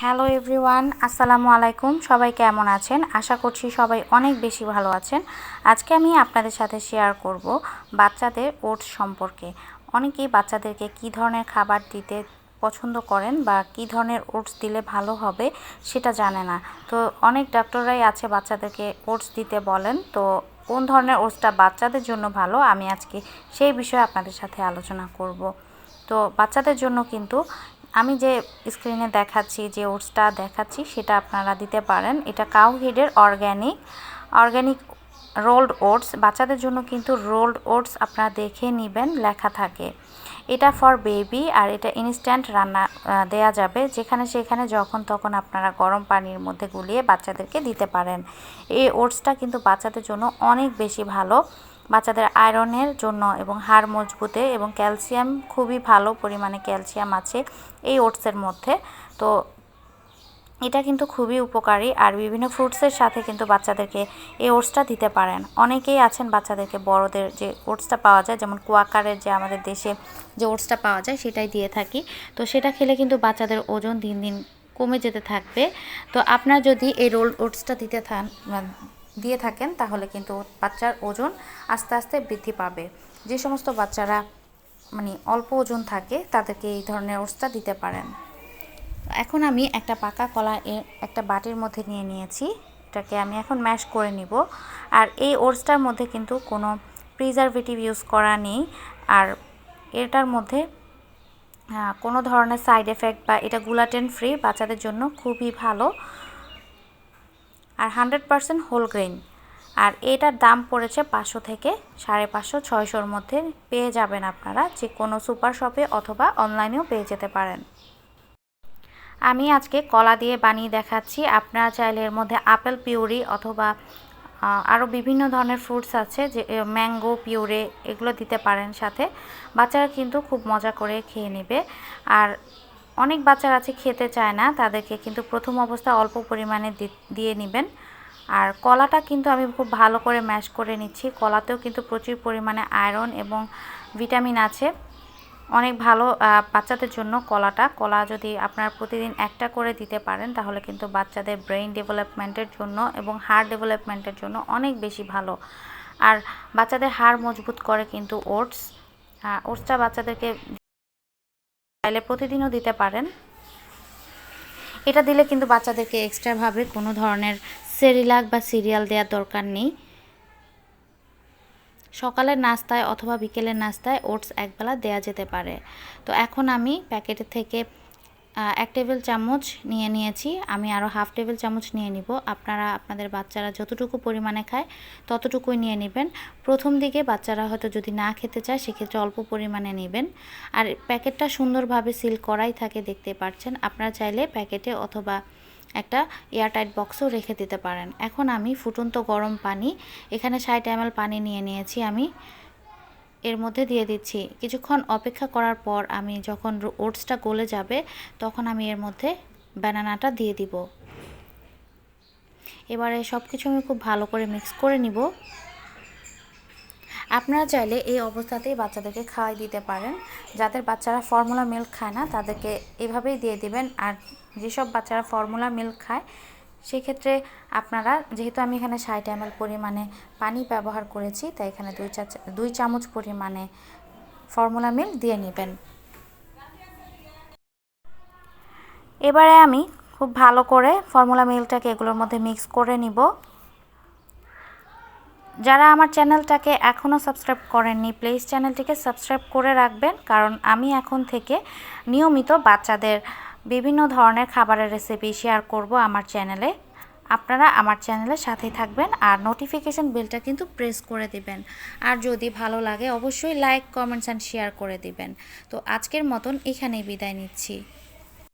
Hello everyone, আসসালামু আলাইকুম। সবাই কেমন আছেন? আশা করছি সবাই অনেক বেশি ভালো আছেন। আজকে আমি আপনাদের সাথে শেয়ার করব বাচ্চাদের ওটস সম্পর্কে। অনেকেই বাচ্চাদেরকে কী ধরনের খাবার দিতে পছন্দ করেন বা কী ধরনের ওটস দিলে ভালো হবে সেটা জানে না। তো অনেক ডক্টররাই আছে বাচ্চাদেরকে ওটস দিতে বলেন। তো কোন ধরনের ওটসটা বাচ্চাদের জন্য ভালো, আমি আজকে সেই বিষয়ে আপনাদের সাথে আলোচনা করব। তো বাচ্চাদের জন্য কিন্তু আমি যে স্ক্রিনে দেখাচ্ছি, যে ওটসটা দেখাচ্ছি সেটা আপনারা দিতে পারেন। এটা কাউ হিডের অর্গ্যানিক রোলড ওটস। বাচ্চাদের জন্য কিন্তু রোলড ওটস আপনারা দেখে নেবেন, লেখা থাকে। এটা ফর বেবি, আর এটা ইনস্ট্যান্ট রান্না দেয়া যাবে, যেখানে সেখানে যখন তখন আপনারা গরম পানির মধ্যে গুলিয়ে বাচ্চাদেরকে দিতে পারেন। এই ওটসটা কিন্তু বাচ্চাদের জন্য অনেক বেশি ভালো, বাচ্চাদের আয়রনের জন্য এবং হাড় মজবুতে, এবং ক্যালসিয়াম খুবই ভালো পরিমাণে ক্যালসিয়াম আছে এই ওটসের মধ্যে। তো এটা কিন্তু খুবই উপকারী, আর বিভিন্ন ফ্রুটসের সাথে কিন্তু বাচ্চাদেরকে এই ওটসটা দিতে পারেন। অনেকেই আছেন বাচ্চাদেরকে বড়দের যে ওটসটা পাওয়া যায়, যেমন কোয়াকারের যে আমাদের দেশে যে ওটসটা পাওয়া যায় সেটাই দিয়ে থাকি। তো সেটা খেলে কিন্তু বাচ্চাদের ওজন দিন দিন কমে যেতে থাকবে। তো আপনার যদি এই রোল ওটসটা দিয়ে থাকেন তাহলে কিন্তু বাচ্চার ওজন আস্তে আস্তে বৃদ্ধি পাবে। যে সমস্ত বাচ্চারা অল্প ওজন থাকে তাদেরকে এই ধরনের ওটসটা দিতে পারেন। এখন আমি একটা পাকা কলা একটা বাটির মধ্যে নিয়ে নিয়েছি, এটাকে আমি এখন ম্যাশ করে নিব। আর এই ওটসটার মধ্যে কিন্তু কোনো প্রিজারভেটিভ ইউজ করা নেই, আর এটার মধ্যে কোনো ধরনের সাইড এফেক্ট বা এটা গ্লুটেন ফ্রি, বাচ্চাদের জন্য খুবই ভালো, আর 100% হোল গ্রেন। আর এটার দাম পড়েছে 500 থেকে 550, 600-র মধ্যে পেয়ে যাবেন আপনারা, যে কোনো সুপার শপে অথবা অনলাইনেও পেয়ে যেতে পারেন। আমি আজকে কলা দিয়ে বানিয়ে দেখাচ্ছি। আপনারা চাইলে এর মধ্যে আপেল পিউরি অথবা আরও বিভিন্ন ধরনের ফ্রুটস আছে, যে ম্যাঙ্গো পিউরে, এগুলো দিতে পারেন সাথে। বাচ্চারা কিন্তু খুব মজা করে খেয়ে নেবে। আর অনেক বাচ্চারা আছে খেতে চায় না, তাদেরকে কিন্তু প্রথম অবস্থায় অল্প পরিমাণে দিয়ে নেবেন। আর কলাটা কিন্তু আমি খুব ভালো করে ম্যাশ করে নিচ্ছি। কলাতেও কিন্তু প্রচুর পরিমাণে আয়রন এবং ভিটামিন আছে, অনেক ভালো বাচ্চাদের জন্য। কলা যদি আপনারা প্রতিদিন একটা করে দিতে পারেন তাহলে কিন্তু বাচ্চাদের ব্রেইন ডেভেলপমেন্টের জন্য এবং হাড় ডেভেলপমেন্টের জন্য অনেক বেশি ভালো। আর বাচ্চাদের হাড় মজবুত করে কিন্তু ওটসটা বাচ্চাদেরকে চাইলে প্রতিদিনও দিতে পারেন। এটা দিলে কিন্তু বাচ্চাদেরকে এক্সট্রাভাবে কোনো ধরনের সেরিলাক বা সিরিয়াল দেওয়ার দরকার নেই। সকালের নাস্তায় অথবা বিকেলের নাস্তায় ওটস একবেলা দেয়া যেতে পারে। তো এখন আমি প্যাকেটের থেকে 1 টেবিল চামচ নিয়ে নিয়েছি, আমি আরও হাফ টেবিল চামচ নিয়ে নিব। আপনারা আপনাদের বাচ্চারা যতটুকু পরিমাণে খায় ততটুকুই নিয়ে নেবেন। প্রথম দিকে বাচ্চারা হয়তো যদি না খেতে চায় সেক্ষেত্রে অল্প পরিমাণে নেবেন। আর প্যাকেটটা সুন্দরভাবে সিল করাই থাকে, দেখতে পাচ্ছেন। আপনারা চাইলে প্যাকেটে অথবা একটা এয়ারটাইট বক্সও রেখে দিতে পারেন। এখন আমি ফুটন্ত গরম পানি, এখানে 60 ml পানি নিয়ে নিয়েছি, আমি এর মধ্যে দিয়ে দিচ্ছি। কিছুক্ষণ অপেক্ষা করার পর আমি যখন ওটসটা গলে যাবে তখন আমি এর মধ্যে বানানাটা দিয়ে দিব। এবারে সব কিছু আমি খুব ভালো করে মিক্স করে নিব। আপনারা চাইলে এই অবস্থাতেই বাচ্চাদেরকে খাওয়াই দিতে পারেন। যাদের বাচ্চারা ফর্মুলা মিল্ক খায় না তাদেরকে এভাবেই দিয়ে দিবেন। আর যেসব বাচ্চারা ফর্মুলা মিল্ক খায় সেক্ষেত্রে আপনারা, যেহেতু আমি এখানে 60 ml পরিমাণে পানি ব্যবহার করেছি, তাই এখানে 2 চামচ পরিমাণে ফর্মুলা মিল্ক দিয়ে নেবেন। এবারে আমি খুব ভালো করে ফর্মুলা মিল্কটাকে এগুলোর মধ্যে মিক্স করে নিব। যারা আমার চ্যানেলটাকে এখনও সাবস্ক্রাইব করেননি, প্লিজ চ্যানেলটিকে সাবস্ক্রাইব করে রাখবেন, কারণ আমি এখন থেকে নিয়মিত বাচ্চাদের বিভিন্ন ধরনের খাবারের রেসিপি শেয়ার করব আমার চ্যানেলে। আপনারা আমার চ্যানেলের সাথেই থাকবেন, আর নোটিফিকেশান বেলটা কিন্তু প্রেস করে দিবেন। আর যদি ভালো লাগে অবশ্যই লাইক, কমেন্টস অ্যান্ড শেয়ার করে দিবেন। তো আজকের মতন এখানেই বিদায় নিচ্ছি।